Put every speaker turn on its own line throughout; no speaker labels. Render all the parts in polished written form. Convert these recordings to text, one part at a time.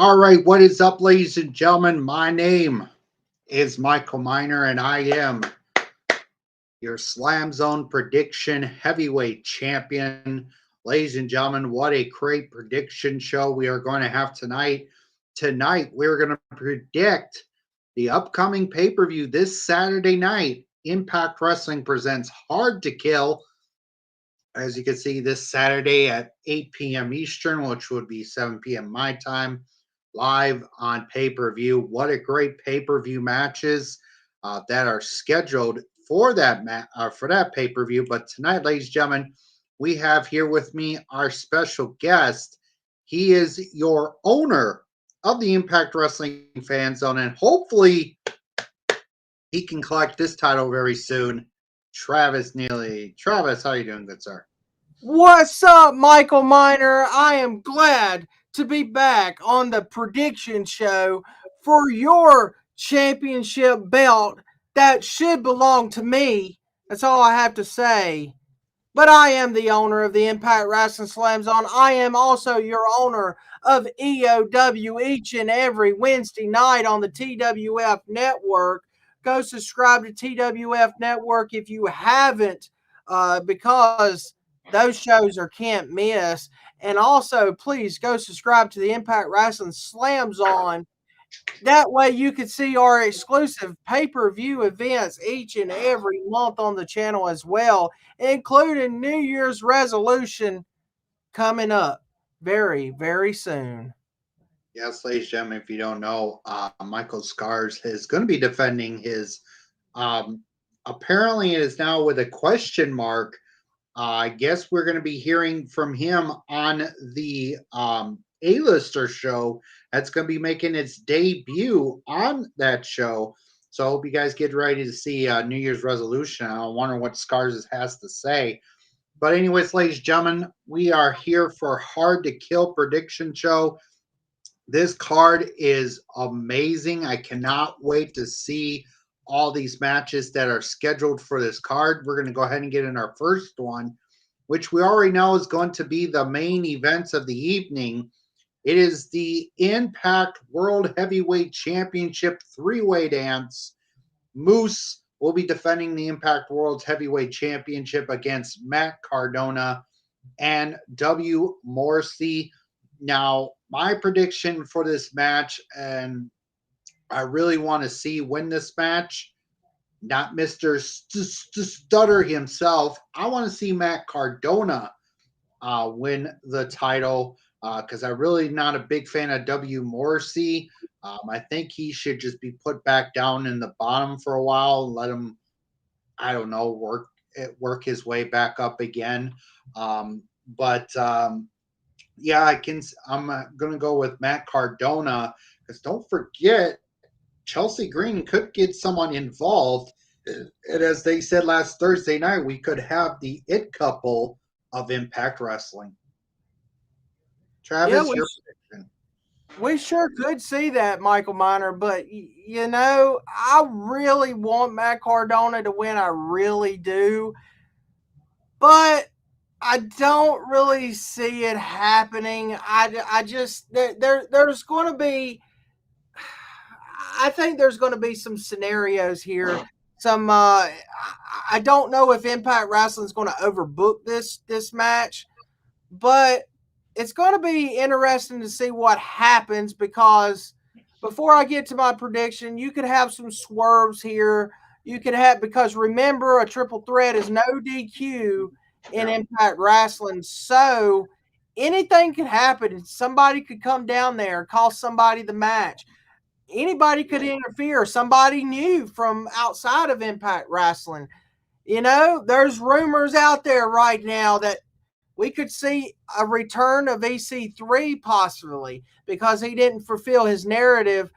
All right, what is up, ladies and gentlemen? My name is Michael Miner, and I am your Slam Zone Prediction Heavyweight Champion. Ladies and gentlemen, what a great prediction show we are going to have tonight. Tonight, we're going to predict the upcoming pay-per-view this Saturday night. Impact Wrestling presents Hard to Kill. As you can see, this Saturday at 8 p.m. Eastern, which would be 7 p.m. my time, live on pay-per-view. What a great pay-per-view matches that are scheduled for that pay-per-view. But tonight, ladies and gentlemen, we have here with me our special guest. He is your owner of the Impact Wrestling Fan Zone, and hopefully he can collect this title very soon. Travis Neely. Travis, how are you doing, good sir?
What's up, Michael Miner? I am glad to be back on the prediction show for your championship belt that should belong to me. That's all I have to say. But I am the owner of the Impact Wrestling Slam Zone. I am also your owner of EOW each and every Wednesday night on the TWF Network. Go subscribe to TWF Network if you haven't, because those shows are can't miss. And also, please go subscribe to the Impact Wrestling Slam Zone. That way you can see our exclusive pay-per-view events each and every month on the channel as well, including New Year's resolution coming up very, very soon.
Yes, ladies and gentlemen, if you don't know, Michael Scars is going to be defending his, apparently it is now with a question mark. I guess we're going to be hearing from him on the A-Lister show that's going to be making its debut on that show. So I hope you guys get ready to see New Year's resolution. I wonder what Scars has to say. But anyways, ladies and gentlemen, we are here for Hard to Kill prediction show. This card is amazing. I cannot wait to see all these matches that are scheduled for this card. We're going to go ahead and get in our first one, which we already know is going to be the main events of the evening. It is the Impact World Heavyweight Championship three-way dance. Moose will be defending the Impact World Heavyweight Championship against Matt Cardona and W. Morrissey. Now, my prediction for this match, and I really want to see win this match, not Mr. Stutter himself. I want to see Matt Cardona win the title because I'm really not a big fan of W. Morrissey. I think he should just be put back down in the bottom for a while and let him, I don't know, work his way back up again. Yeah, I'm going to go with Matt Cardona because don't forget, Chelsea Green could get someone involved. And as they said last Thursday night, we could have the it couple of Impact Wrestling. Travis, your prediction.
We sure could see that, Michael Miner, but I really want Matt Cardona to win. I really do. But I don't really see it happening. I just there's going to be. I think there's going to be some scenarios here. Some I don't know if Impact Wrestling is going to overbook this match, but it's going to be interesting to see what happens because before I get to my prediction, you could have some swerves here. You could have, because remember, a triple threat is no DQ in Impact Wrestling. So anything could happen. Somebody could come down there, cost somebody the match. Anybody could interfere. Somebody new from outside of Impact Wrestling. There's rumors out there right now that we could see a return of EC3 possibly because he didn't fulfill his narrative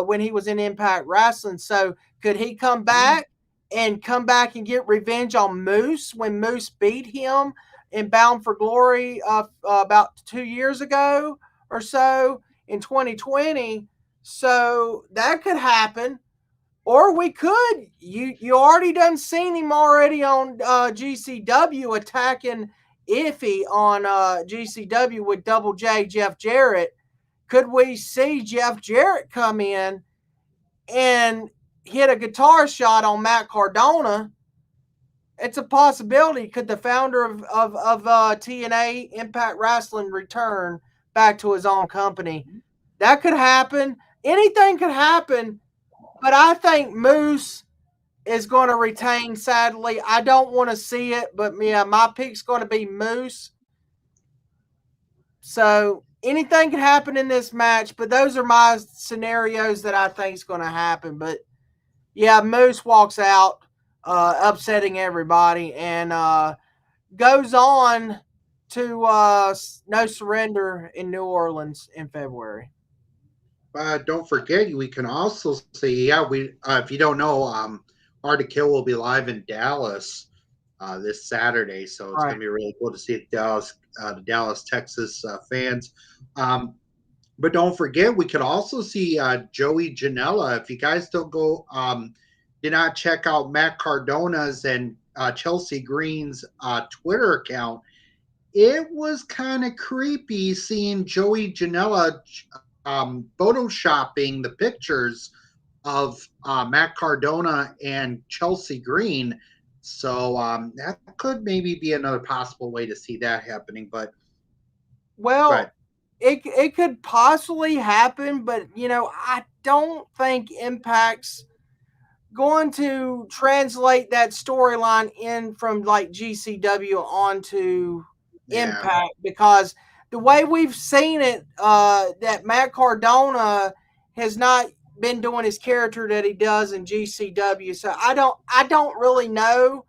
when he was in Impact Wrestling. So could he come back and get revenge on Moose when Moose beat him in Bound for Glory about 2 years ago or so in 2020? So that could happen. Or we could. You already done seen him already on GCW attacking Iffy on GCW with Double J Jeff Jarrett. could we see Jeff Jarrett come in and hit a guitar shot on Matt Cardona? It's a possibility. Could the founder of TNA Impact Wrestling return back to his own company? That could happen. Anything could happen, but I think Moose is going to retain, sadly. I don't want to see it, but yeah, my pick's going to be Moose. So anything could happen in this match, but those are my scenarios that I think is going to happen. But yeah, Moose walks out, upsetting everybody, and goes on to No Surrender in New Orleans in February.
Don't forget, we can also see, we if you don't know, Hard to Kill will be live in Dallas this Saturday, so it's going to be really cool to see the Dallas, Texas fans. But don't forget, we could also see Joey Janela. If you guys don't go, did not check out Matt Cardona's and Chelsea Green's Twitter account, it was kind of creepy seeing Joey Janela photoshopping the pictures of Matt Cardona and Chelsea Green. So that could maybe be another possible way to see that happening. But
it could possibly happen, but I don't think Impact's going to translate that storyline in from like GCW onto Impact, because the way we've seen it, that Matt Cardona has not been doing his character that he does in GCW. So I don't really know,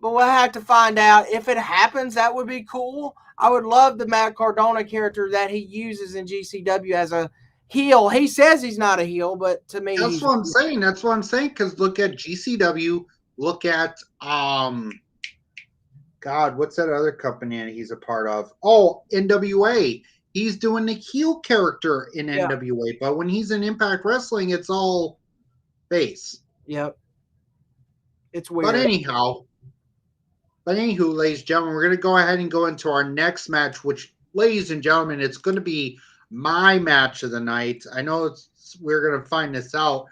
but we'll have to find out. If it happens, that would be cool. I would love the Matt Cardona character that he uses in GCW as a heel. He says he's not a heel, but to me,
that's what I'm saying. That's what I'm saying. Because look at GCW. Look at God, what's that other company he's a part of? Oh, NWA. He's doing the heel character in NWA, but when he's in Impact Wrestling, it's all face.
Yep. It's weird.
But anywho, ladies and gentlemen, we're going to go ahead and go into our next match, which, ladies and gentlemen, it's going to be my match of the night. I know we're going to find this out,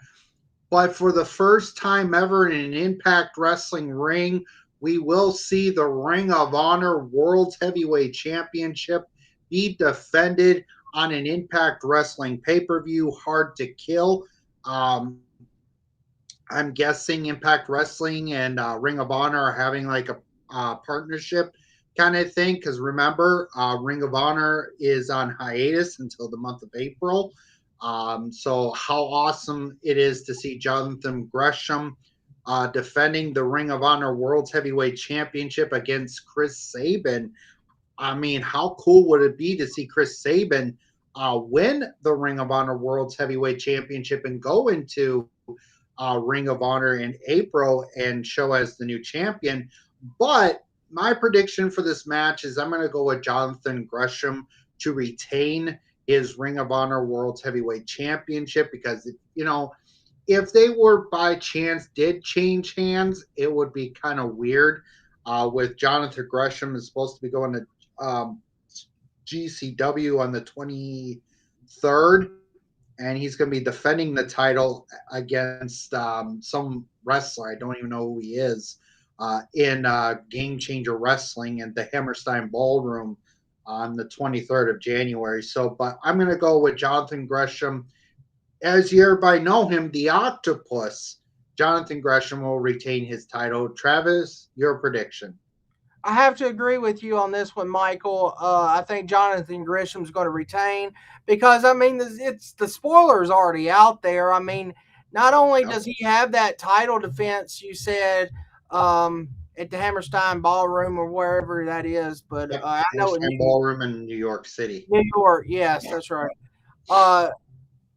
but for the first time ever in an Impact Wrestling ring, we will see the Ring of Honor World Heavyweight Championship be defended on an Impact Wrestling pay-per-view, Hard to Kill. I'm guessing Impact Wrestling and Ring of Honor are having like a partnership kind of thing, because remember, Ring of Honor is on hiatus until the month of April. So how awesome it is to see Jonathan Gresham defending the Ring of Honor World Heavyweight Championship against Chris Sabin. I mean, how cool would it be to see Chris Sabin win the Ring of Honor World Heavyweight Championship and go into Ring of Honor in April and show as the new champion? But my prediction for this match is I'm going to go with Jonathan Gresham to retain his Ring of Honor World Heavyweight Championship, because, if they were by chance did change hands, it would be kind of weird. With Jonathan Gresham is supposed to be going to GCW on the 23rd, and he's going to be defending the title against some wrestler. I don't even know who he is, in Game Changer Wrestling at the Hammerstein Ballroom on the 23rd of January. So, but I'm going to go with Jonathan Gresham. As you everybody know him, the Octopus. Jonathan Gresham will retain his title. Travis, your prediction?
I have to agree with you on this one, Michael. I think Jonathan Gresham's going to retain, because it's the spoiler's already out there. I mean, not only does he have that title defense, you said, at the Hammerstein Ballroom or wherever that is, but I know
Hammerstein Ballroom in New York City.
New York, yes, that's right.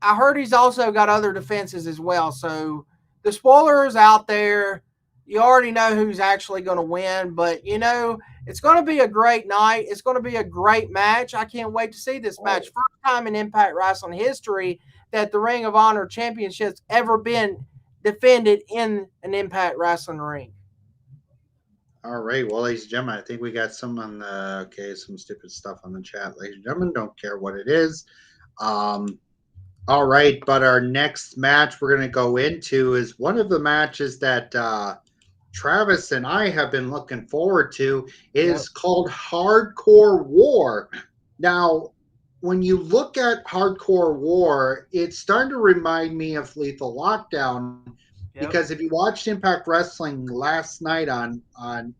I heard he's also got other defenses as well. So the spoiler is out there. You already know who's actually going to win, but it's going to be a great night. It's going to be a great match. I can't wait to see this match. First time in Impact Wrestling history that the Ring of Honor Championship's ever been defended in an Impact Wrestling ring.
All right, well, ladies and gentlemen, I think we got some on some stupid stuff on the chat. Ladies and gentlemen, don't care what it is. Um, all right, but our next match we're going to go into is one of the matches that Travis and I have been looking forward to. It
Yep.
is called Hardcore War. Now, when you look at Hardcore War, it's starting to remind me of Lethal Lockdown because
Yep.
if you watched Impact Wrestling last night on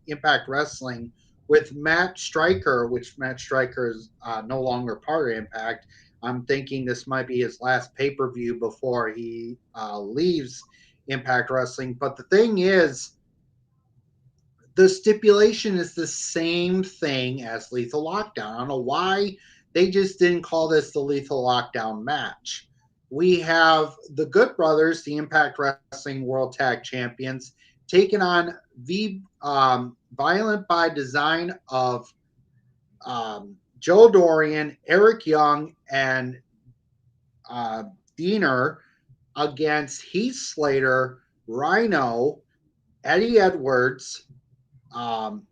Impact Wrestling with Matt Stryker, which Matt Stryker is no longer part of Impact, I'm thinking this might be his last pay per view before he leaves Impact Wrestling. But the thing is, the stipulation is the same thing as Lethal Lockdown. I don't know why they just didn't call this the Lethal Lockdown match. We have the Good Brothers, the Impact Wrestling World Tag Champions, taking on the Violent by Design of Joe Dorian, Eric Young, and Diener against Heath Slater, Rhino, Eddie Edwards, um,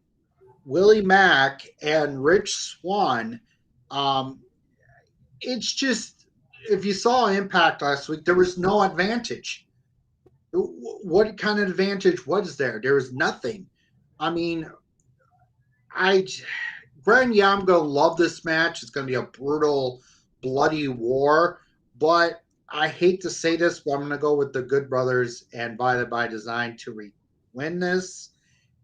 Willie Mack and Rich Swann. Um, it's just, if you saw Impact last week, there was no advantage. What kind of advantage was there? There was nothing. I mean, I, Brad, yeah, I'm going to love this match. It's going to be a brutal, bloody war. But I hate to say this, but I'm going to go with the Good Brothers and Violent by Design to win this.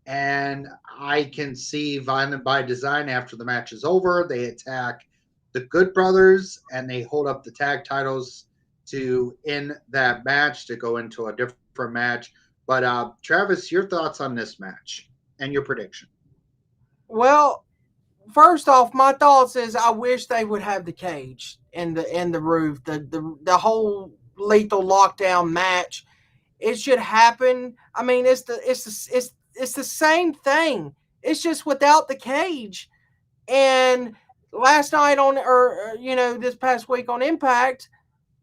And I can see Violent by Design after the match is over. They attack the Good Brothers and they hold up the tag titles to end that match to go into a different match. But Travis, your thoughts on this match and your prediction?
Well, first off, my thoughts is I wish they would have the cage and the roof, the whole lethal lockdown match. It should happen. I mean, it's the same thing. It's just without the cage. And last night on, or this past week on Impact,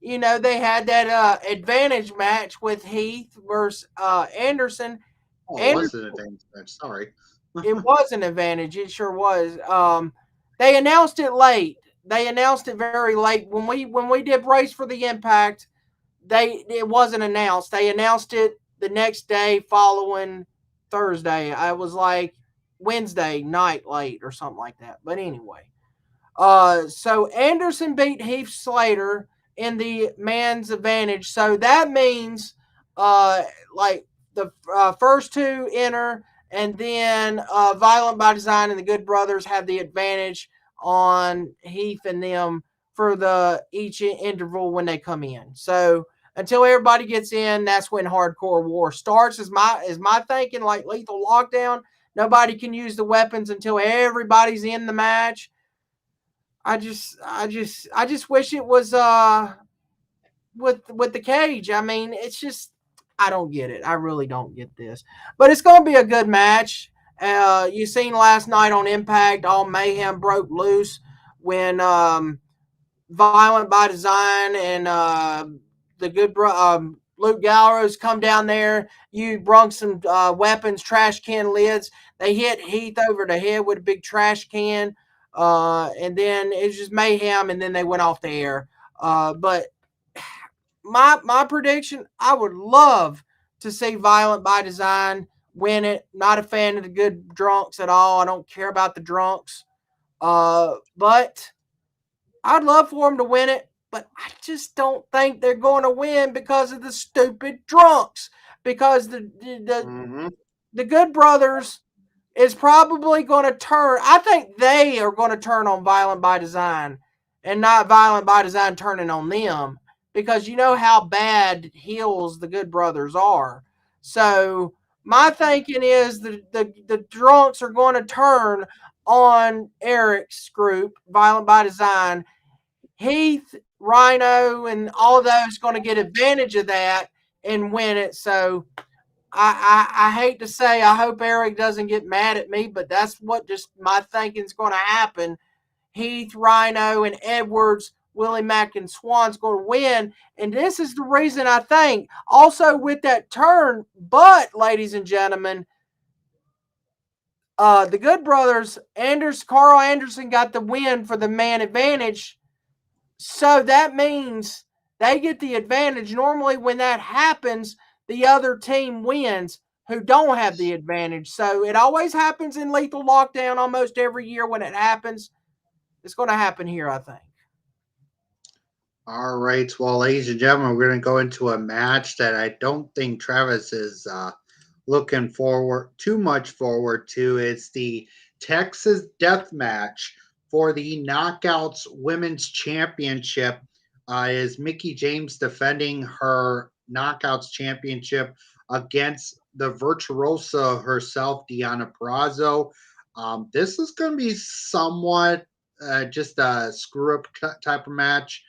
they had that advantage match with Heath versus Anderson.
Oh, it was
Anderson,
an advantage match. Sorry.
it was an advantage. It sure was. They announced it late. They announced it very late when we did Race for the Impact. It wasn't announced. They announced it the next day following Thursday. I was like Wednesday night late or something like that. But anyway, so Anderson beat Heath Slater in the man's advantage. So that means, uh, like the first two enter, and then Violent by Design and the Good Brothers have the advantage on Heath and them for the each interval when they come in. So until everybody gets in, that's when Hardcore War starts. Is my thinking like Lethal Lockdown? Nobody can use the weapons until everybody's in the match. I just wish it was with the cage. I mean, it's just I don't get it. I really don't get this. But it's going to be a good match. You seen last night on Impact, all mayhem broke loose when Violent by Design and the Luke Gallows come down there. You brung some weapons, trash can lids. They hit Heath over the head with a big trash can, and then it was just mayhem. And then they went off the air. But my prediction, I would love to see Violent by Design win it. Not a fan of the Good Drunks at all. I don't care about the Drunks. But I'd love for them to win it, but I just don't think they're going to win because of the stupid drunks. Because
Mm-hmm.
the Good Brothers is probably going to turn. I think they are going to turn on Violent by Design, and not Violent by Design turning on them, because you know how bad heels the Good Brothers are. So my thinking is the drunks are going to turn on Eric's group, Violent by Design. Heath, Rhino, and all of those going to get advantage of that and win it. So I hate to say, I hope Eric doesn't get mad at me, but that's what just my thinking is going to happen. Heath, Rhino, and Edwards, Willie Mack, and Swan's going to win. And this is the reason I think. Also with that turn, but ladies and gentlemen, the Good Brothers, Carl Anderson got the win for the man advantage. So that means they get the advantage. Normally, when that happens, the other team wins who don't have the advantage. So it always happens in Lethal Lockdown almost every year when it happens. It's going to happen here, I think.
All right. Well, ladies and gentlemen, we're going to go into a match that I don't think Travis is looking forward too much forward to. It's the Texas Death Match for the Knockouts Women's Championship. Is Mickie James defending her Knockouts Championship against the virtuosa herself, Deonna Purrazzo. This is going to be somewhat just a screw up type of match.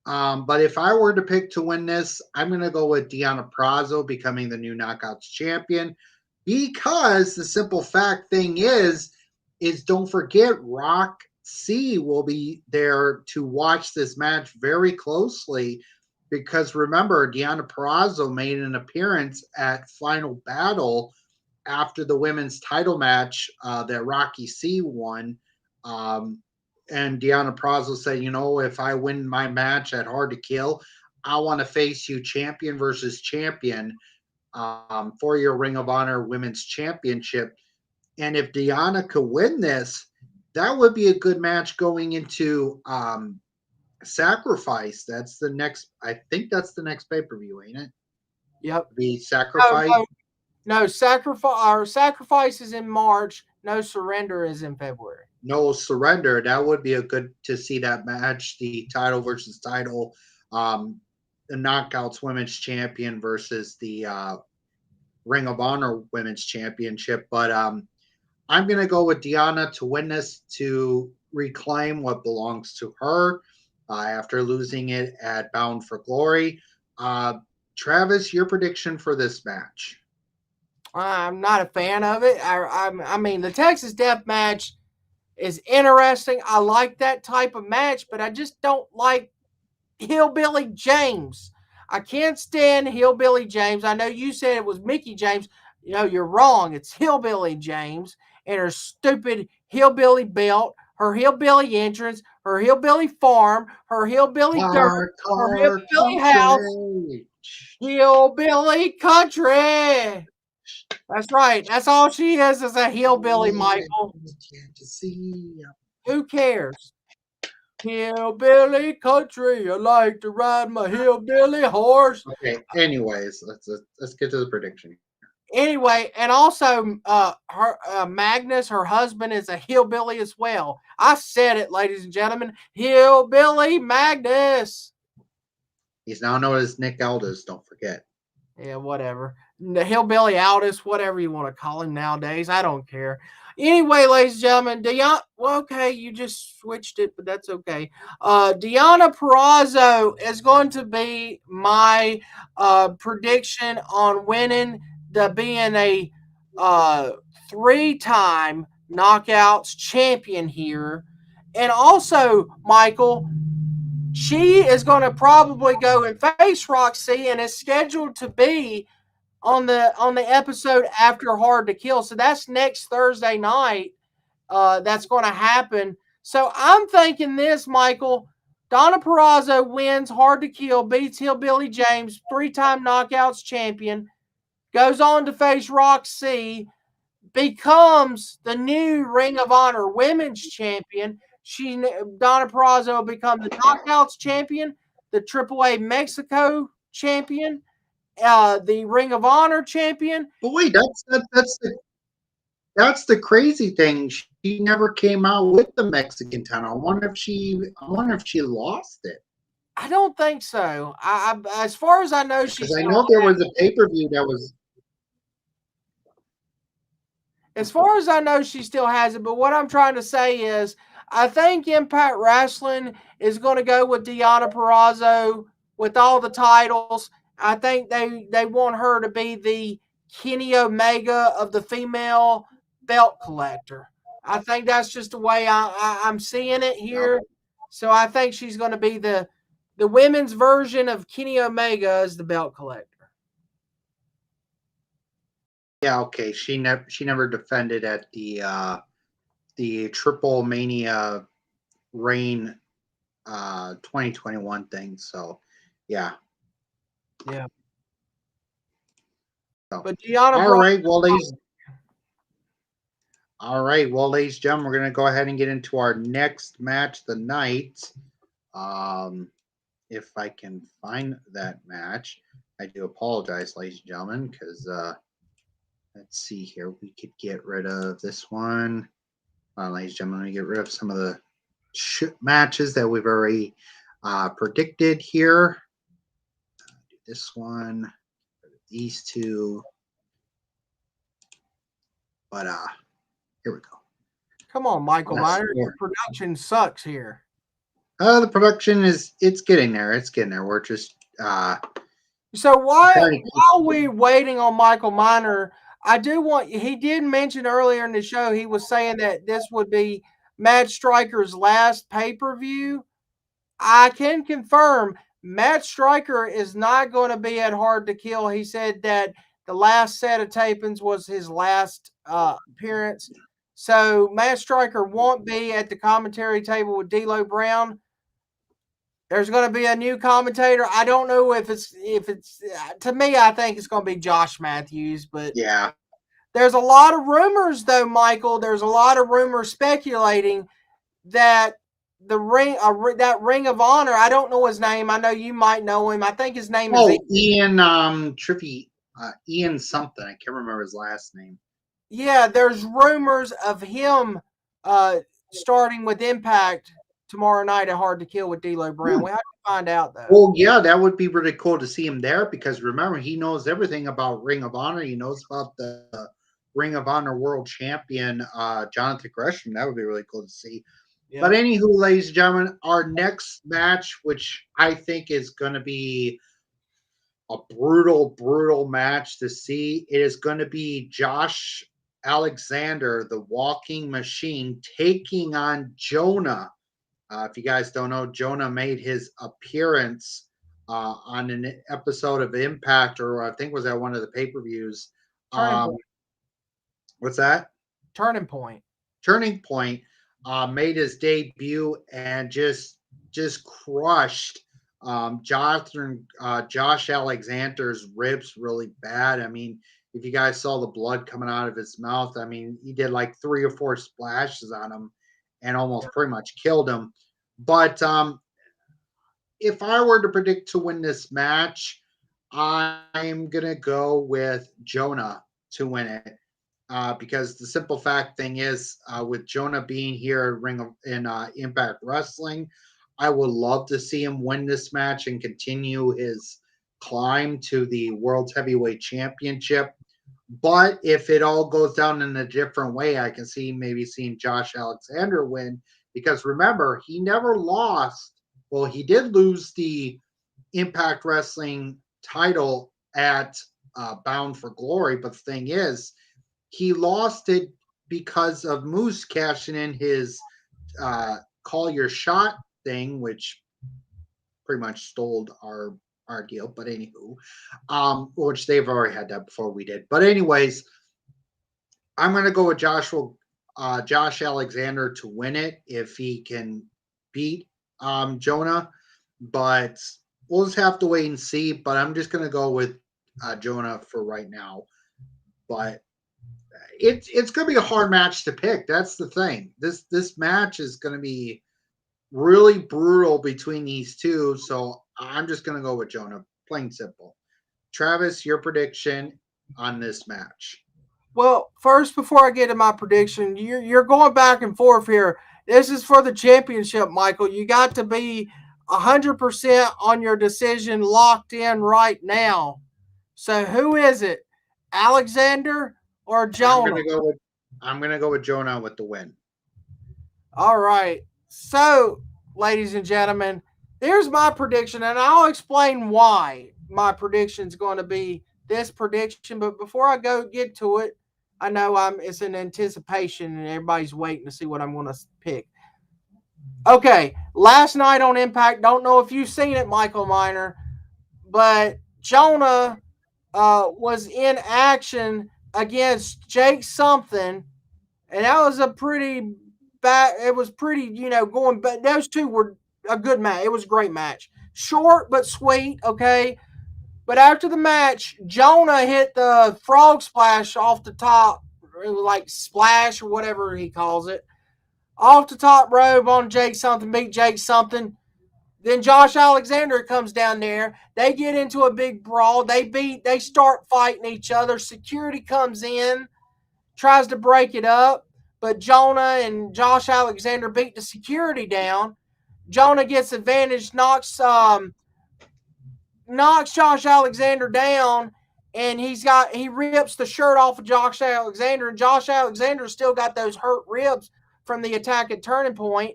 But if I were to pick to win this, I'm going to go with Deonna Purrazzo becoming the new Knockouts champion because the simple fact thing is don't forget Rock C will be there to watch this match very closely because remember Deonna Purrazzo made an appearance at Final Battle after the women's title match that Rocky C won. Um, and Deonna Purrazzo said, you know, if I win my match at Hard to Kill, I want to face you champion versus champion for your Ring of Honor Women's Championship. And if Deonna could win this, that would be a good match going into Sacrifice. That's the next, I think that's the next pay per view, ain't it?
Yep.
Be Sacrifice.
No, sacrifice is in March. No surrender is in February.
No surrender. That would be a good to see that match. The title versus title, the Knockouts Women's Champion versus the Ring of Honor Women's Championship. But I'm going to go with Deonna to win this to reclaim what belongs to her after losing it at Bound for Glory. Travis, your prediction for this match?
I'm not a fan of it. I mean, the Texas Death Match is interesting. I like that type of match, but I just don't like Hillbilly James. I can't stand Hillbilly James. I know you said it was Mickie James. You know, you're wrong. It's Hillbilly James and her stupid hillbilly belt, her hillbilly entrance, her hillbilly farm, her hillbilly dirt, her hillbilly house, hillbilly country. That's right. That's all she is a hillbilly, Michael. Who cares? Hillbilly country, I like to ride my hillbilly horse.
Okay. Anyways, let's get to the prediction.
Anyway, and also, her Magnus, her husband, is a hillbilly as well. I said it, ladies and gentlemen. Hillbilly Magnus.
He's now known as Nick Aldis. Don't forget.
Yeah, whatever. The hillbilly Aldis, whatever you want to call him nowadays. I don't care. Anyway, ladies and gentlemen, well, okay, you just switched it, but that's okay. Deonna Purrazzo is going to be my prediction on winning being a 3-time knockouts champion here. And also, Michael, she is going to probably go and face Roxy and is scheduled to be on the episode after Hard to Kill. So that's next Thursday night. That's going to happen. So I'm thinking this, Michael. Deonna Purrazzo wins Hard to Kill, beats Hillbilly James, 3-time knockouts champion, goes on to face Roxy, becomes the new Ring of Honor Women's Champion. Deonna Purrazzo will become the knockouts champion, the AAA Mexico champion, the Ring of Honor champion.
But wait, that's the crazy thing. She never came out with the Mexican title. I wonder if she lost it.
I don't think so. As far as I know,
I know there was a pay per view that was.
As far as I know, she still has it. But what I'm trying to say is, I think Impact Wrestling is going to go with Deonna Purrazzo with all the titles. I think they want her to be the Kenny Omega of the female belt collector. I think that's just the way I'm seeing it here. Yep. So I think she's going to be the women's version of Kenny Omega as the belt collector.
Yeah, okay. She never defended at the Triple Mania reign 2021 thing. So, yeah.
Yeah.
So,
But Gianna
all
brought
right. Well, ladies. All right. Well, ladies and gentlemen, we're going to go ahead and get into our next match of the night. Um, if I can find that match, I do apologize, ladies and gentlemen, because let's see here. We could get rid of this one. Ladies and gentlemen, we get rid of some of the matches that we've already predicted here. Do this one, these two. But here we go.
Come on, Michael Miner. Your production sucks here.
The production it's getting there. It's getting there. We're just
so while we waiting on Michael Miner, I do want he did mention earlier in the show he was saying that this would be Matt Striker's last pay-per-view. I can confirm Matt Striker is not going to be at Hard to Kill. He said that the last set of tapings was his last appearance. So Matt Striker won't be at the commentary table with D'Lo Brown. There's going to be a new commentator. I don't know if it's to me. I think it's going to be Josh Matthews, but
yeah.
There's a lot of rumors, though, Michael. There's a lot of rumors speculating that the that Ring of Honor. I don't know his name. I know you might know him. I think his name is
Ian Triffy. Ian something. I can't remember his last name.
Yeah, there's rumors of him starting with Impact tomorrow night at Hard to Kill with D'Lo Brown. We have to find out, though.
Well, yeah, that would be really cool to see him there because remember, he knows everything about Ring of Honor. He knows about the Ring of Honor World Champion, Jonathan Gresham. That would be really cool to see. Yeah. But anywho, ladies and gentlemen, our next match, which I think is going to be a brutal match to see, it is going to be Josh Alexander, the Walking Machine, taking on Jonah. If you guys don't know, Jonah made his appearance on an episode of Impact, or I think was at one of the pay-per-views. What's that?
Turning Point.
Turning Point made his debut and just crushed Josh Alexander's ribs really bad. I mean, if you guys saw the blood coming out of his mouth, I mean, he did like 3 or 4 splashes on him and almost pretty much killed him. But if I were to predict to win this match, I'm going to go with Jonah to win it. Because the simple fact thing is, with Jonah being here in Impact Wrestling, I would love to see him win this match and continue his climb to the World Heavyweight Championship. But if it all goes down in a different way, I can see maybe seeing Josh Alexander win. Because remember, he never lost. Well, he did lose the Impact Wrestling title at Bound for Glory. But the thing is, he lost it because of Moose cashing in his call your shot thing, which pretty much stole our deal. But anywho, which they've already had that before we did. But anyways, I'm going to go with Josh Alexander to win it if he can beat Jonah. But we'll just have to wait and see. But I'm just going to go with Jonah for right now. But it's going to be a hard match to pick. That's the thing. This match is going to be really brutal between these two. So I'm just going to go with Jonah, plain simple. Travis, your prediction on this match?
Well, first, before I get to my prediction, you're going back and forth here. This is for the championship, Michael. You got to be 100% on your decision, locked in right now. So who is it, Alexander or Jonah?
I'm gonna go with Jonah with the win.
All right. So, ladies and gentlemen, there's my prediction, and I'll explain why my prediction is going to be this prediction. But before I get to it, I know it's in anticipation, and everybody's waiting to see what I'm going to pick. Okay, last night on Impact, don't know if you've seen it, Michael Miner, but Jonah was in action against Jake something, and that was a pretty bad. It was pretty, going. But those two were a good match. It was a great match. Short but sweet, okay? But after the match, Jonah hit the frog splash off the top, like splash or whatever he calls it, off the top rope on Jake something, beat Jake something. Then Josh Alexander comes down there. They get into a big brawl. They start fighting each other. Security comes in, tries to break it up, but Jonah and Josh Alexander beat the security down. Jonah gets advantage, knocks Josh Alexander down, and he rips the shirt off of Josh Alexander, and Josh Alexander still got those hurt ribs from the attack at Turning Point.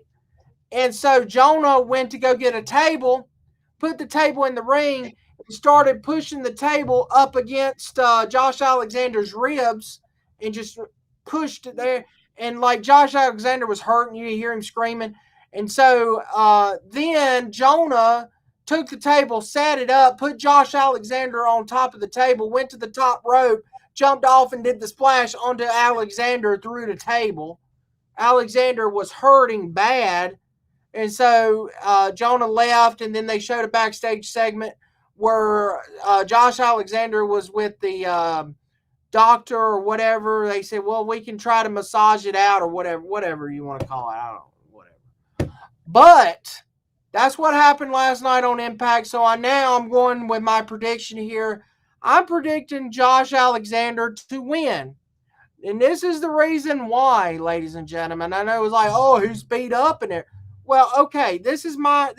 And so Jonah went to go get a table, put the table in the ring, and started pushing the table up against Josh Alexander's ribs and just pushed it there. And like Josh Alexander was hurting, you hear him screaming. And so then Jonah took the table, sat it up, put Josh Alexander on top of the table, went to the top rope, jumped off and did the splash onto Alexander through the table. Alexander was hurting bad. And so Jonah left, and then they showed a backstage segment where Josh Alexander was with the doctor or whatever. They said, well, we can try to massage it out or whatever you want to call it. I don't know, whatever. But that's what happened last night on Impact. So I'm going with my prediction here. I'm predicting Josh Alexander to win. And this is the reason why, ladies and gentlemen. I know it was like, oh, who's beat up in there? Well, okay, this is my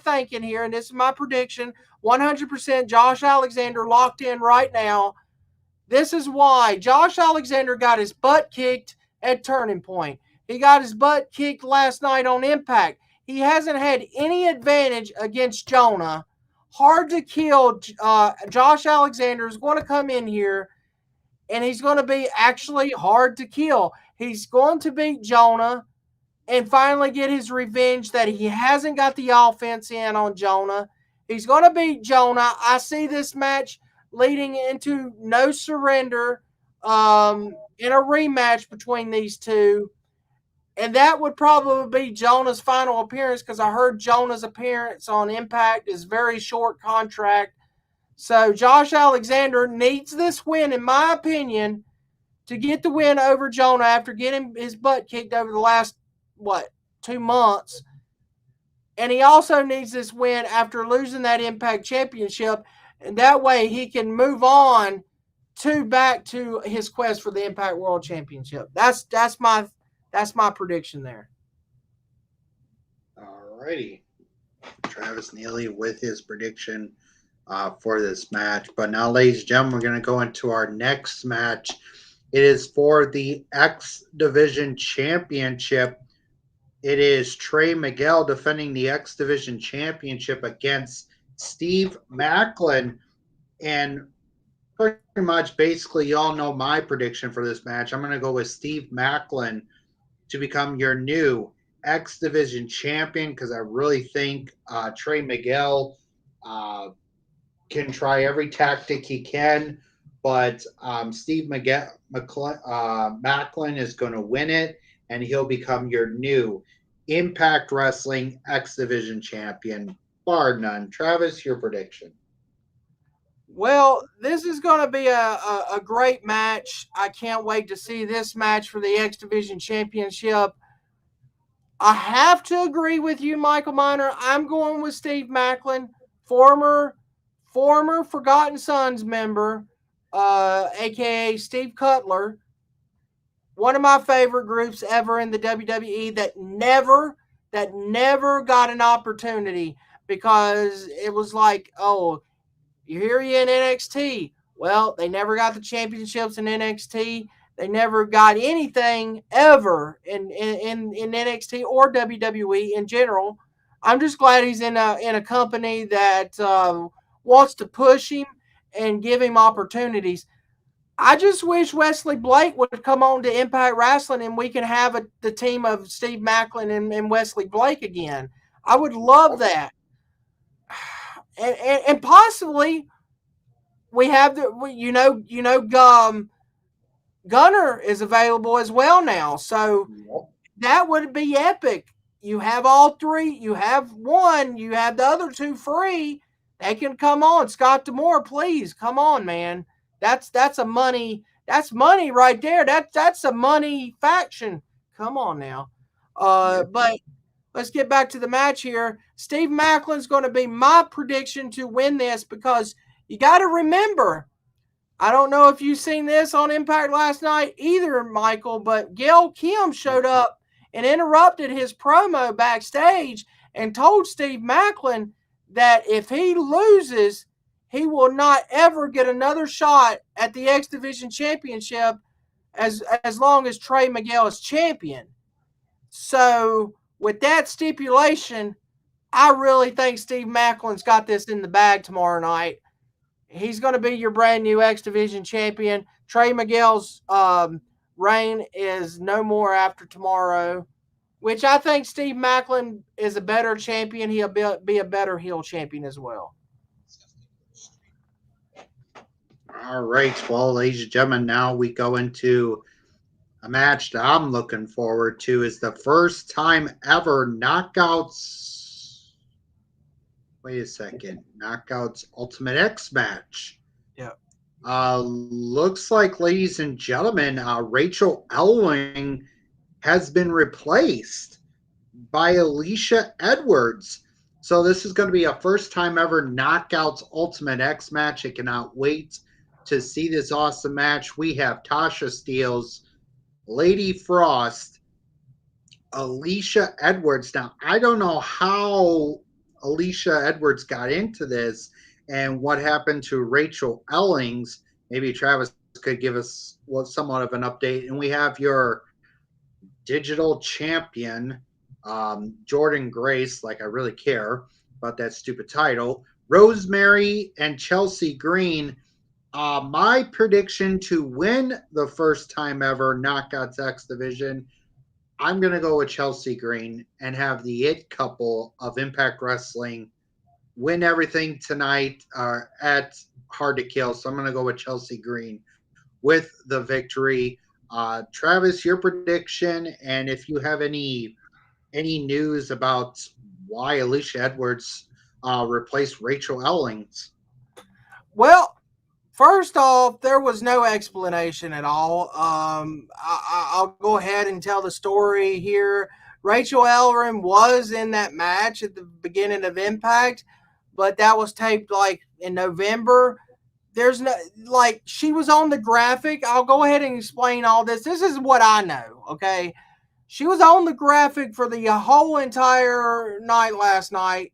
thinking here, and this is my prediction. 100% Josh Alexander locked in right now. This is why Josh Alexander got his butt kicked at Turning Point. He got his butt kicked last night on Impact. He hasn't had any advantage against Jonah. Hard to kill. Josh Alexander is going to come in here, and he's going to be actually hard to kill. He's going to beat Jonah and finally get his revenge that he hasn't got the offense in on Jonah. He's going to beat Jonah. I see this match leading into no surrender in a rematch between these two. And that would probably be Jonah's final appearance because I heard Jonah's appearance on Impact is very short contract. So Josh Alexander needs this win, in my opinion, to get the win over Jonah after getting his butt kicked over the last 2 months. And he also needs this win after losing that Impact Championship, and that way he can move on back to his quest for the Impact World Championship. That's my prediction there.
Alrighty, Travis Neely with his prediction for this match. But now, ladies and gentlemen, we're going to go into our next match. It is for the X Division Championship. It is Trey Miguel defending the X Division Championship against Steve Macklin. And pretty much, basically, y'all know my prediction for this match. I'm going to go with Steve Macklin to become your new X Division champion because I really think Trey Miguel can try every tactic he can. But Steve Macklin is going to win it, and he'll become your new Impact Wrestling X Division champion, bar none. Travis, your prediction.
Well, this is going to be a great match. I can't wait to see this match for the X Division Championship. I have to agree with you, Michael Miner. I'm going with Steve Macklin, former Forgotten Sons member, a.k.a. Steve Cutler. One of my favorite groups ever in the WWE that never got an opportunity because it was like, oh, you hear you in NXT. Well, they never got the championships in NXT. They never got anything ever in NXT or WWE in general. I'm just glad he's in a company that wants to push him and give him opportunities. I just wish Wesley Blake would come on to Impact Wrestling and we can have the team of Steve Macklin and Wesley Blake again. I would love that. And possibly we have Gunner is available as well now. So that would be epic. you have all three. You have one. You have the other two free. They can come on. Scott D'Amore, please come on, man. That's a money. That's money right there. That's a money faction. Come on now. But let's get back to the match here. Steve Macklin's going to be my prediction to win this because you got to remember. I don't know if you've seen this on Impact last night either, Michael, but Gail Kim showed up and interrupted his promo backstage and told Steve Macklin that if he loses, he will not ever get another shot at the X Division Championship as long as Trey Miguel is champion. So, with that stipulation, I really think Steve Macklin's got this in the bag tomorrow night. He's going to be your brand new X Division champion. Trey Miguel's reign is no more after tomorrow, which I think Steve Macklin is a better champion. He'll be a better heel champion as well.
All right. Well, ladies and gentlemen, now we go into a match that I'm looking forward to. Is the first time ever Knockouts. Wait a second. Knockouts Ultimate X match.
Yeah.
Looks like, ladies and gentlemen, Rachel Ellering has been replaced by Alicia Edwards. So this is going to be a first time ever Knockouts Ultimate X match. I cannot wait to see this awesome match. We have Tasha Steelz, Lady Frost, Alicia Edwards. Now, I don't know how Alicia Edwards got into this and what happened to Rachel Ellings. Maybe Travis could give us somewhat of an update. And we have your digital champion, Jordan Grace, like I really care about that stupid title, Rosemary and Chelsea Green. My prediction to win the first time ever Knockouts X Division, I'm going to go with Chelsea Green and have the it couple of Impact Wrestling win everything tonight at Hard to Kill. So I'm going to go with Chelsea Green with the victory. Travis, your prediction, and if you have any news about why Alicia Edwards replaced Rachel Ellings.
Well, first off, there was no explanation at all. I'll go ahead and tell the story here. Rachel Ellering was in that match at the beginning of Impact, but that was taped like in November. There's no, like, she was on the graphic. I'll go ahead and explain all this. This is what I know, okay? She was on the graphic for the whole entire night last night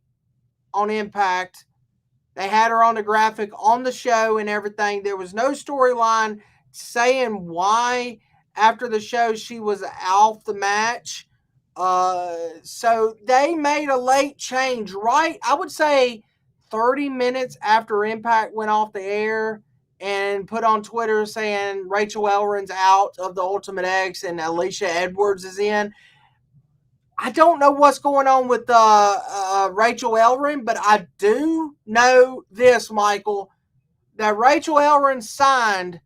on Impact. They had her on the graphic on the show and everything. There was no storyline saying why after the show she was off the match. So they made a late change, right? I would say 30 minutes after Impact went off the air and put on Twitter saying Rachel Ellering's out of the Ultimate X and Alicia Edwards is in. I don't know what's going on with Rachel Ellering, but I do know this, Michael, that Rachel Ellering signed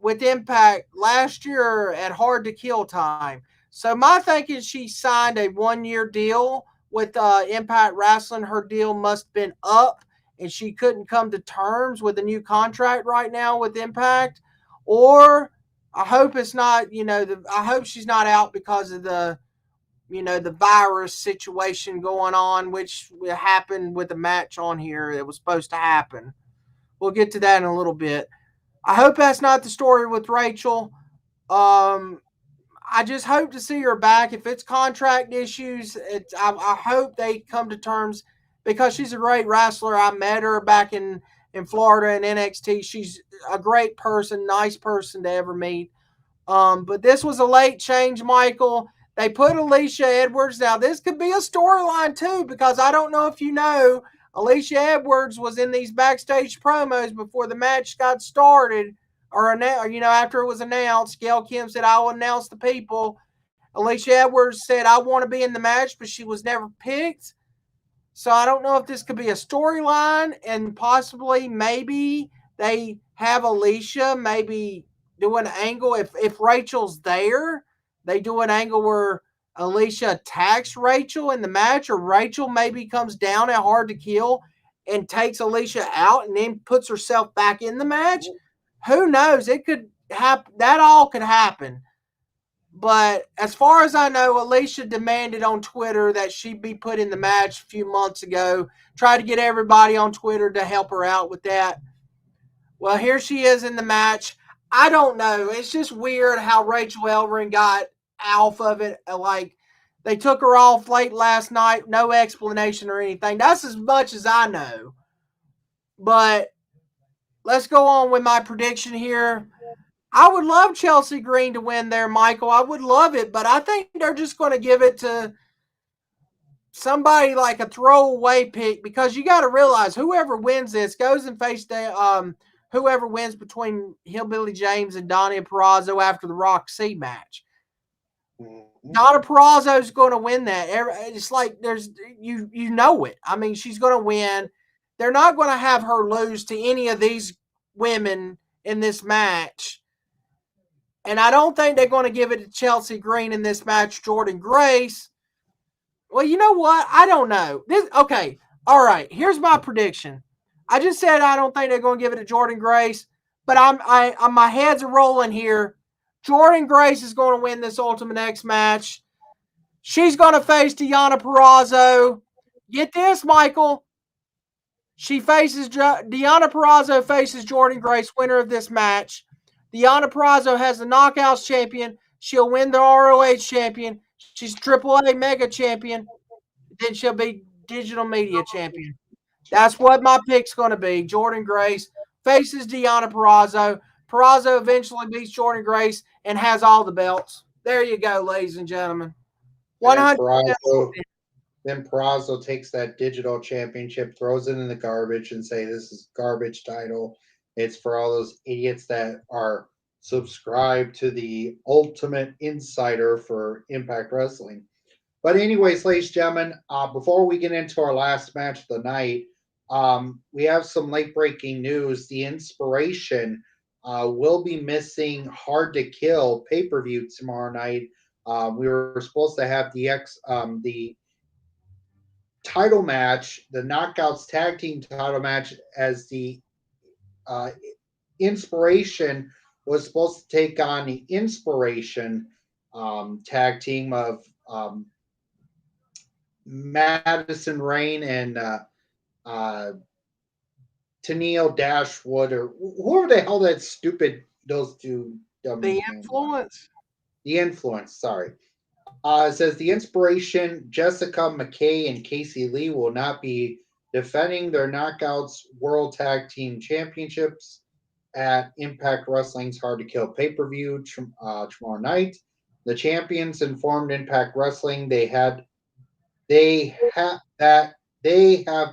with Impact last year at Hard to Kill time. So my thinking is she signed a 1-year deal with Impact Wrestling. Her deal must have been up, and she couldn't come to terms with a new contract right now with Impact. Or I hope it's not, I hope she's not out because of the virus situation going on, which happened with the match on here that was supposed to happen. We'll get to that in a little bit. I hope that's not the story with Rachel. I just hope to see her back. If it's contract issues, I hope they come to terms because she's a great wrestler. I met her back in Florida in NXT. She's a great person, nice person to ever meet. But this was a late change, Michael. They put Alicia Edwards. Now, this could be a storyline, too, because I don't know if you know, Alicia Edwards was in these backstage promos before the match got started, or after it was announced. Gail Kim said, I will announce the people. Alicia Edwards said, I want to be in the match, but she was never picked. So I don't know if this could be a storyline, and possibly maybe they have Alicia maybe do an angle. If Rachel's there, they do an angle where Alicia attacks Rachel in the match, or Rachel maybe comes down at Hard to Kill and takes Alicia out and then puts herself back in the match. Who knows? It could happen. That all could happen. But as far as I know, Alicia demanded on Twitter that she be put in the match a few months ago. Tried to get everybody on Twitter to help her out with that. Well, here she is in the match. I don't know. It's just weird how Rachel Elverin got off of it. Like, they took her off late last night. No explanation or anything. That's as much as I know. But let's go on with my prediction here. I would love Chelsea Green to win there, Michael. I would love it, but I think they're just going to give it to somebody like a throwaway pick, because you got to realize whoever wins this goes and faces whoever wins between Hillbilly James and Donna Purrazzo after the Rock C match. Donna Purrazzo is going to win that. It's like you know it. I mean, she's going to win. They're not going to have her lose to any of these women in this match. And I don't think they're going to give it to Chelsea Green in this match, Jordan Grace. Well, you know what? I don't know. Okay. All right. Here's my prediction. I just said I don't think they're going to give it to Jordan Grace, but my heads are rolling here. Jordan Grace is going to win this Ultimate X match. She's going to face Deonna Purrazzo. Get this, Michael. Deonna Purrazzo faces Jordan Grace, winner of this match. Deonna Purrazzo has the Knockouts champion. She'll win the ROH champion. She's AAA Mega champion. Then she'll be Digital Media champion. That's what my pick's going to be. Jordan Grace faces Deonna Purrazzo. Purrazzo eventually beats Jordan Grace and has all the belts. There you go, ladies and gentlemen. 100%.
Then Purrazzo takes that digital championship, throws it in the garbage, and say, "This is garbage title. It's for all those idiots that are subscribed to the Ultimate Insider for Impact Wrestling." But anyways, ladies and gentlemen, before we get into our last match of the night, we have some late-breaking news. The Inspiration will be missing Hard to Kill pay-per-view tomorrow night. We were supposed to have the title match, the Knockouts Tag Team title match, as the Inspiration was supposed to take on the Inspiration tag team of Madison Rain and Tennille Dashwood, or whoever the hell that stupid, those two dummies.
The Influence.
The Influence, sorry. It says the Inspiration, Jessica McKay and Casey Lee, will not be defending their Knockouts World Tag Team Championships at Impact Wrestling's Hard to Kill pay-per-view tomorrow night. The champions informed Impact Wrestling they have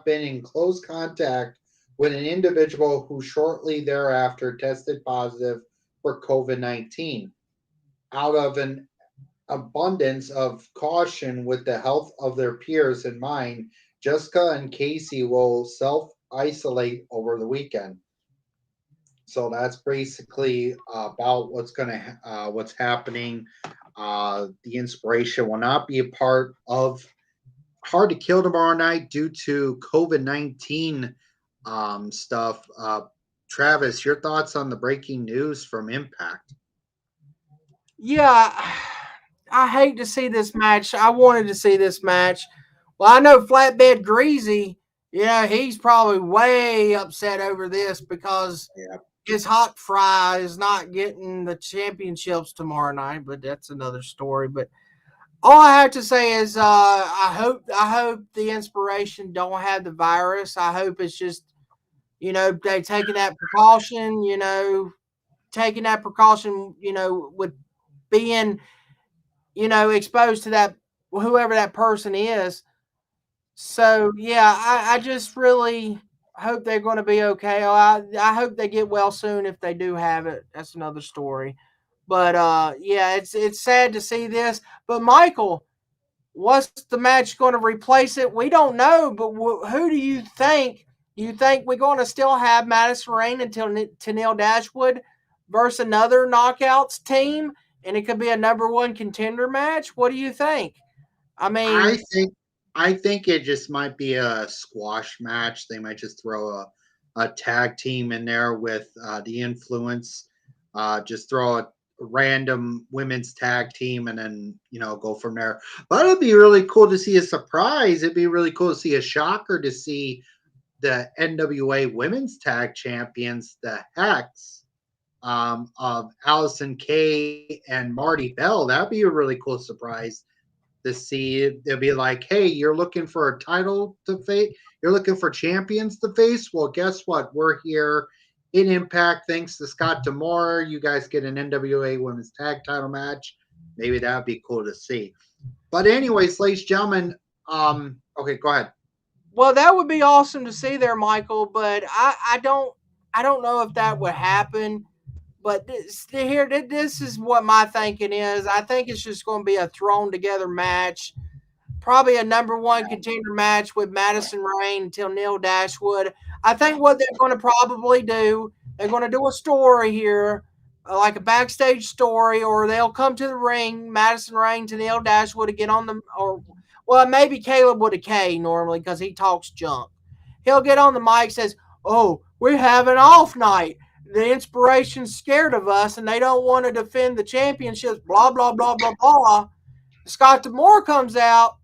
been in close contact with an individual who shortly thereafter tested positive for COVID-19. Out of an abundance of caution with the health of their peers in mind, Jessica and Casey will self-isolate over the weekend. So that's basically about what's happening. The Inspiration will not be a part of Hard to Kill tomorrow night due to COVID-19 stuff. Travis, your thoughts on the breaking news from Impact?
Yeah, I hate to see this match. I wanted to see this match. Well, I know Flatbed Greasy, he's probably way upset over this because his hot fry is not getting the championships tomorrow night, but that's another story. But all I have to say is I hope the Inspiration don't have the virus. I hope it's just, they taking that precaution, with being, exposed to that, whoever that person is. So, yeah, I just really hope they're going to be okay. I hope they get well soon if they do have it. That's another story. But, it's sad to see this. But, Michael, what's the match going to replace it? We don't know, but who do you think? You think we're going to still have Madison Rain until Tennille Dashwood versus another Knockouts team and it could be a number one contender match. What do you think? I
I
mean,
think I think it just might be a squash match. They might just throw a tag team in there with the influence. Just throw a random women's tag team and then go from there. But it'd be really cool to see a surprise. It'd be really cool to see a shocker to see the NWA Women's Tag Champions, the Hex, of Allison Kay and Marty Bell. That'd be a really cool surprise to see. They'll be like, hey, you're looking for a title to face, you're looking for champions to face. Well, guess what? We're here in Impact. Thanks to Scott D'Amore. You guys get an NWA Women's Tag Title match. Maybe that'd be cool to see. But anyways, ladies and gentlemen, okay, go ahead.
well, that would be awesome to see there, Michael. But I don't know if that would happen. But this is what my thinking is. I think it's just going to be a thrown together match, probably a number one contender match with Madison Rain until Neil Dashwood. I think what they're going to probably do, they're going to do a story here, like a backstage story, or they'll come to the ring, Madison Rain to Neil Dashwood to get on the, or well, maybe Caleb with a K normally because he talks junk. He'll get on the mic, says, "Oh, we have an off night. The inspiration's scared of us, and they don't want to defend the championships." Blah blah blah blah blah. Scott D'Amore comes out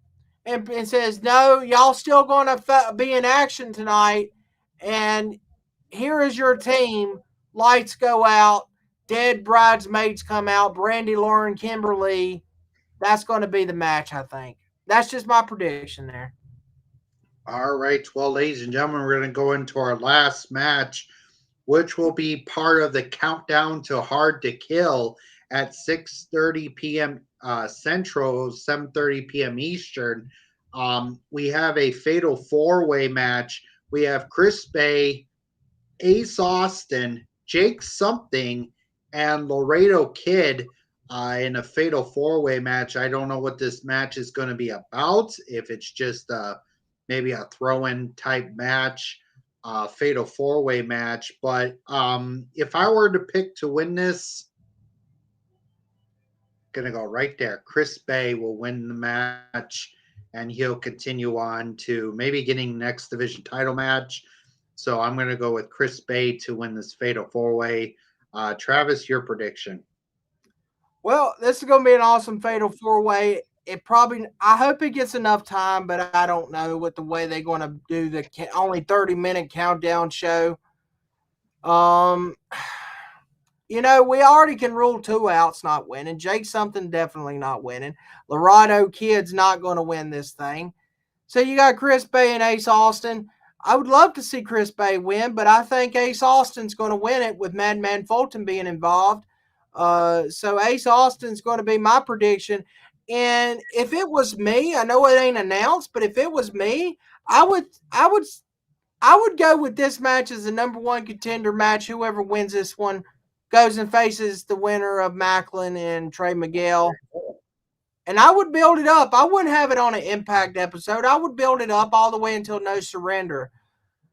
and says, "No, y'all still going to be in action tonight. And here is your team. Lights go out. Dead bridesmaids come out. Brandy, Lauren, Kimberly. That's going to be the match, I think. That's just my prediction there."
All right. Well, ladies and gentlemen, we're going to go into our last match, which will be part of the countdown to Hard to Kill at 6:30 p.m. Central, 7:30 p.m. Eastern. We have a fatal four-way match. We have Chris Bay, Ace Austin, Jake Something, and Laredo Kid in a fatal four-way match. I don't know what this match is going to be about. If it's just maybe a throw-in type match, fatal four-way match. But if I were to pick to win this, gonna go right there. Chris Bay will win the match, and he'll continue on to maybe getting next division title match. So I'm gonna go with Chris Bay to win this fatal four-way. Travis, your prediction?
Well, this is going to be an awesome fatal four way. It probably, I hope it gets enough time, but I don't know with the way they're going to do the only 30-minute countdown show. Um, we already can rule two outs not winning. Jake Something definitely not winning. Laredo Kid's not going to win this thing. So you got Chris Bay and Ace Austin. I would love to see Chris Bay win, but I think Ace Austin's going to win it with Madman Fulton being involved. So Ace Austin's going to be my prediction. And if it was me, I know it ain't announced, but if it was me, I would go with this match as the number one contender match. Whoever wins this one goes and faces the winner of Macklin and Trey Miguel. And I would build it up. I wouldn't have it on an Impact episode. I would build it up all the way until No Surrender.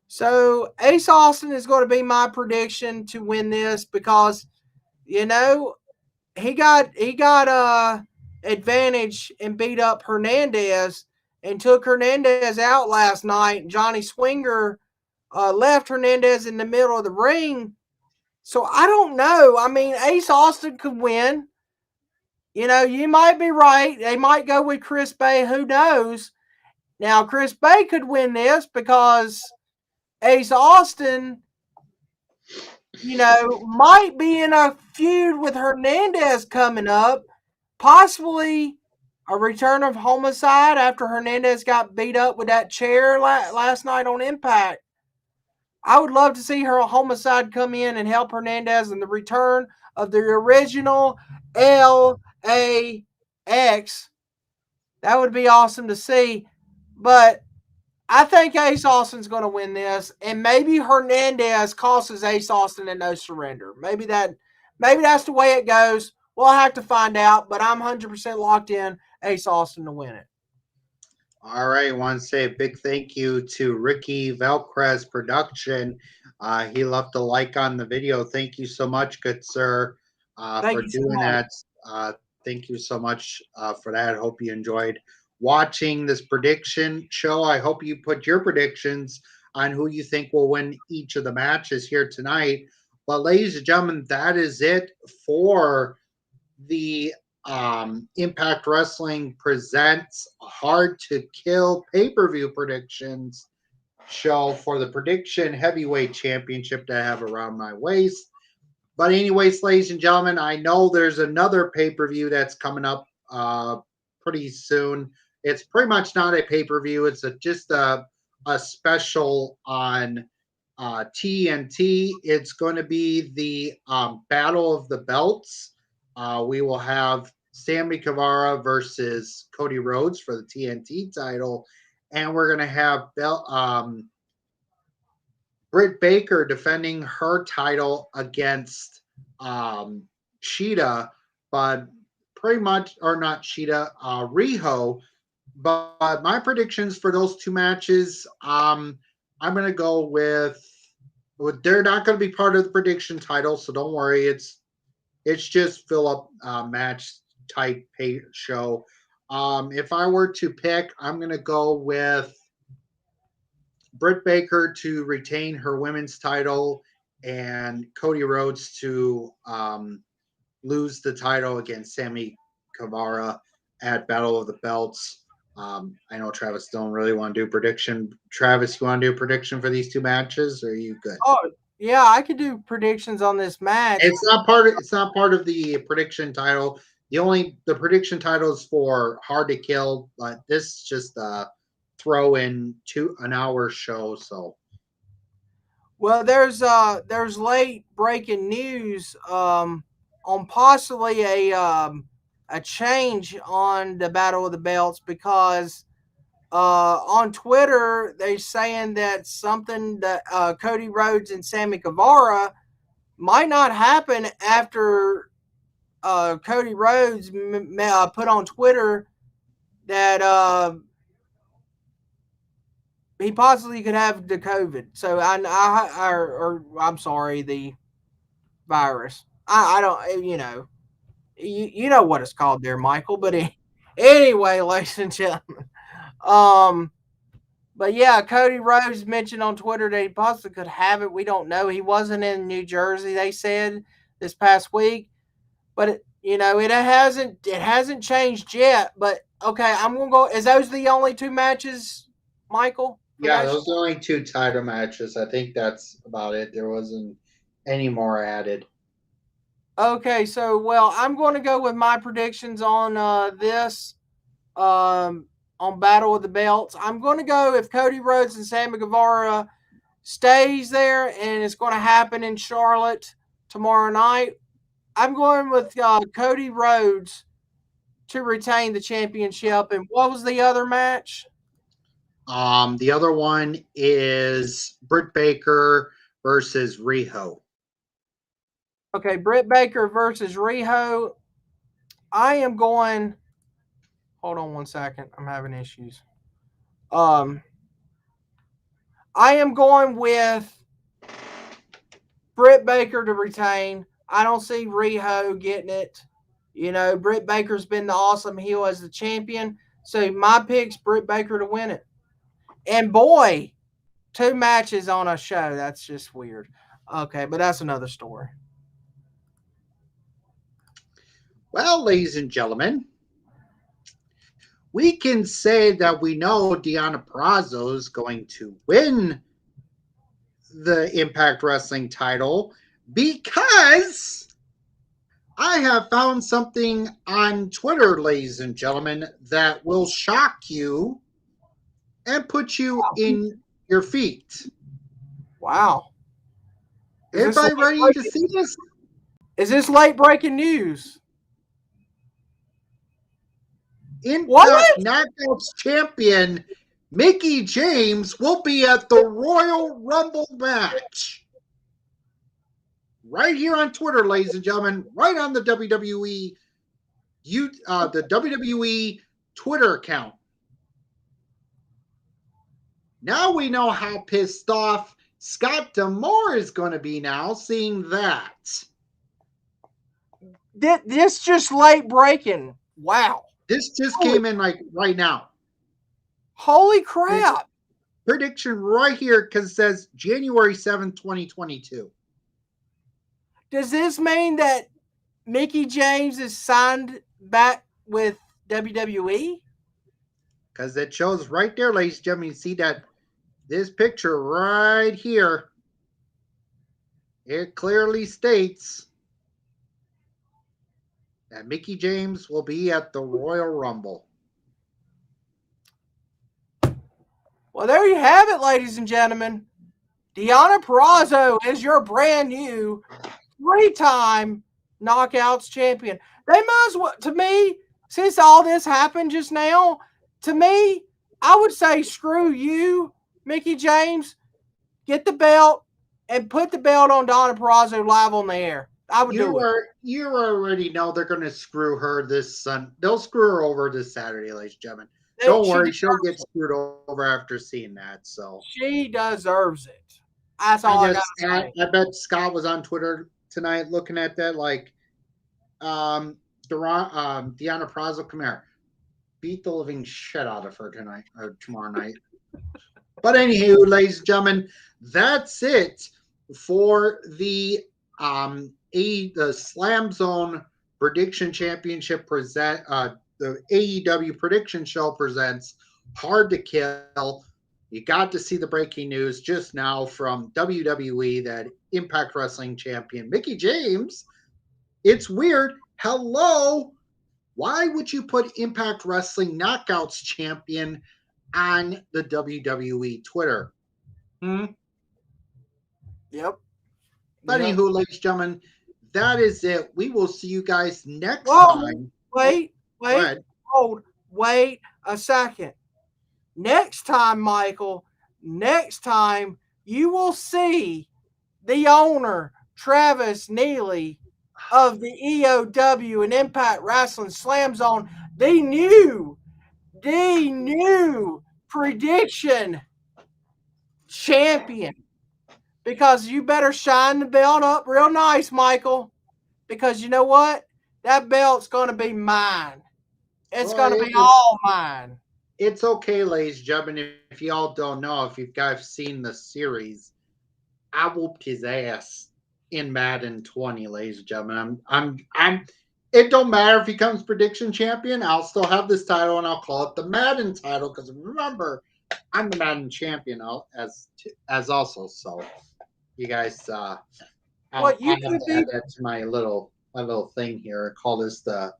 So Ace Austin is going to be my prediction to win this because, you know, he got advantage and beat up Hernandez and took Hernandez out last night. Johnny Swinger left Hernandez in the middle of the ring. So I don't know. I mean, Ace Austin could win. You might be right. They might go with Chris Bay. Who knows? Now, Chris Bay could win this because Ace Austin, might be in a feud with Hernandez coming up. Possibly a return of Homicide after Hernandez got beat up with that chair last night on Impact. I would love to see her Homicide come in and help Hernandez in the return of the original LAX. That would be awesome to see. But I think Ace Austin's going to win this, and maybe Hernandez costs Ace Austin a no surrender. Maybe that's the way it goes. We'll have to find out, but I'm 100% locked in Ace Austin to win it.
All right, I want to say a big thank you to Ricky Velcrez Production. He left a like on the video. Thank you so much, good sir, for doing that. Thank you so much for that. Hope you enjoyed watching this prediction show. I hope you put your predictions on who you think will win each of the matches here tonight. But, ladies and gentlemen, that is it for the Impact Wrestling Presents Hard to Kill pay-per-view predictions show for the Prediction Heavyweight Championship that I have around my waist. But anyways, ladies and gentlemen, I know there's another pay-per-view that's coming up pretty soon. It's pretty much not a pay-per-view. It's just a special on TNT. It's going to be the Battle of the Belts. We will have Sammy Guevara versus Cody Rhodes for the TNT title. And we're going to have Brit Baker defending her title against Sheeta, but pretty much, or not Sheeta, Rijo. But my predictions for those two matches, I'm going to go with. They're not going to be part of the prediction title, so don't worry. It's just fill up match type pay show. If I were to pick, I'm going to go with Britt Baker to retain her women's title and Cody Rhodes to lose the title against Sammy Guevara at Battle of the Belts. I know Travis don't really want to do prediction. Travis, you want to do a prediction for these two matches, or are you good?
Oh, yeah, I could do predictions on this match.
It's not part of the prediction title. The prediction title is for Hard to Kill, but this is just throw in an hour show. So,
well, there's late breaking news on possibly a change on the Battle of the Belts because on Twitter they're saying that something that Cody Rhodes and Sammy Guevara might not happen after Cody Rhodes put on Twitter that he possibly could have the COVID. So I'm sorry, the virus. I don't, you know what it's called there, Michael. But anyway, ladies and gentlemen, but yeah, Cody Rhodes mentioned on Twitter that he possibly could have it. We don't know. He wasn't in New Jersey, they said this past week, but it hasn't changed yet. But okay, I'm gonna go. Is those the only two matches, Michael?
yeah, those are only two title matches. I think that's about it. There wasn't any more added.
Okay, so well, I'm going to go with my predictions on this on Battle of the Belts. I'm going to go if Cody Rhodes and Sammy Guevara stays there, and it's going to happen in Charlotte tomorrow night. I'm going with Cody Rhodes to retain the championship. And what was the other match?
The other one is Britt Baker versus Rijo.
Okay, Britt Baker versus Rijo. I am going. Hold on one second. I'm having issues. I am going with Britt Baker to retain. I don't see Rijo getting it. Britt Baker's been the awesome heel as the champion. So my pick's Britt Baker to win it. And boy, 2 matches on a show. That's just weird. Okay, but that's another story.
Well, ladies and gentlemen, we can say that we know Deonna Purrazzo is going to win the Impact Wrestling title because I have found something on Twitter, ladies and gentlemen, that will shock you and put you in your feet.
Wow.
Everybody ready to see this?
Is this late breaking news?
Impact Knockouts champion Mickie James will be at the Royal Rumble match. Right here on Twitter, ladies and gentlemen, right on the WWE Twitter account. Now we know how pissed off Scott D'Amore is going to be now seeing that.
This just late breaking. Wow.
This just came in like right now.
Holy crap.
Prediction right here because it says January 7th, 2022.
Does this mean that Mickie James is signed back with WWE?
Because it shows right there, ladies and gentlemen, you see that this picture right here, it clearly states that Mickie James will be at the Royal Rumble.
Well, there you have it, ladies and gentlemen. Deonna Purrazzo is your brand new 3-time Knockouts champion. They might as well, to me, since all this happened just now, to me, I would say screw you, Mickie James. Get the belt and put the belt on Deonna Purrazzo live on the air. I would do it.
You already know they're going to screw her this Sunday. They'll screw her over this Saturday, ladies and gentlemen. Don't worry, she'll get screwed over after seeing that. So
she deserves it. That's all I got to say.
I bet Scott was on Twitter tonight looking at that like, Deonna Purrazzo, come here. Beat the living shit out of her tonight or tomorrow night. But anywho, ladies and gentlemen, that's it for the Slam Zone Prediction Championship present. The AEW Prediction Show presents Hard to Kill. You got to see the breaking news just now from WWE that Impact Wrestling champion Mickie James. It's weird. Hello. Why would you put Impact Wrestling Knockouts champion on the WWE Twitter?
Yep.
But anywho, ladies and gentlemen, that is it. We will see you guys next time.
Wait a second. Next time, Michael, you will see the owner, Travis Neely, of the EOW and Impact Wrestling Slam Zone, the new prediction champion. Because you better shine the belt up real nice, Michael. Because you know what? That belt's going to be mine. It's going to be all mine.
It's okay, ladies and gentlemen. If y'all don't know, if you guys seen the series, I whooped his ass in Madden 20, ladies and gentlemen. It don't matter if he comes prediction champion. I'll still have this title, and I'll call it the Madden title because remember, I'm the Madden champion as also. So you guys, I'll have to add that to my little thing here. Call this the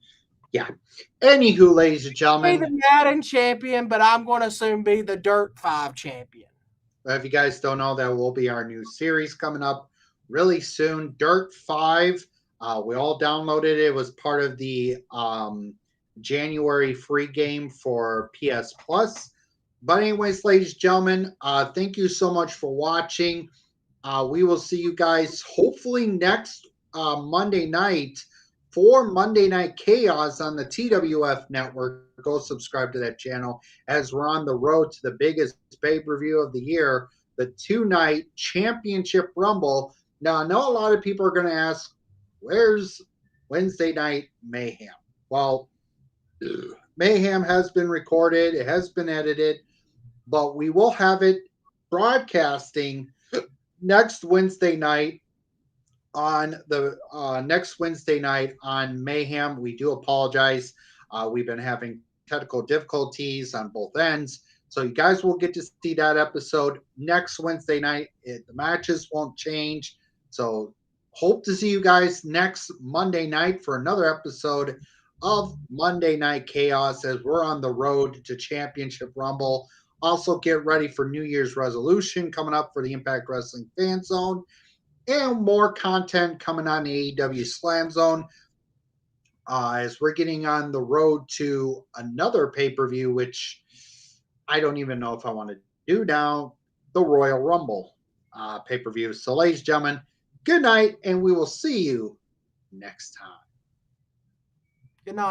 Anywho, ladies and gentlemen,
be the Madden champion, but I'm going to soon be the Dirt 5 champion.
If you guys don't know, that will be our new series coming up really soon. Dirt 5. We all downloaded it. It was part of the January free game for PS Plus. But anyways, ladies and gentlemen, thank you so much for watching. We will see you guys hopefully next Monday night for Monday Night Chaos on the TWF network. Go subscribe to that channel as we're on the road to the biggest pay-per-view of the year, the 2-night Championship Rumble. Now, I know a lot of people are going to ask, where's Wednesday Night Mayhem? Well, Mayhem has been recorded. It has been edited, but we will have it broadcasting next Wednesday night on Mayhem. We do apologize. We've been having technical difficulties on both ends. So you guys will get to see that episode next Wednesday night. The matches won't change. So hope to see you guys next Monday night for another episode of Monday Night Chaos as we're on the road to Championship Rumble. Also get ready for New Year's resolution coming up for the Impact Wrestling Fan Zone. And more content coming on the AEW Slam Zone as we're getting on the road to another pay-per-view, which I don't even know if I want to do now, the Royal Rumble pay-per-view. So, ladies and gentlemen, good night, and we will see you next time.
Good night.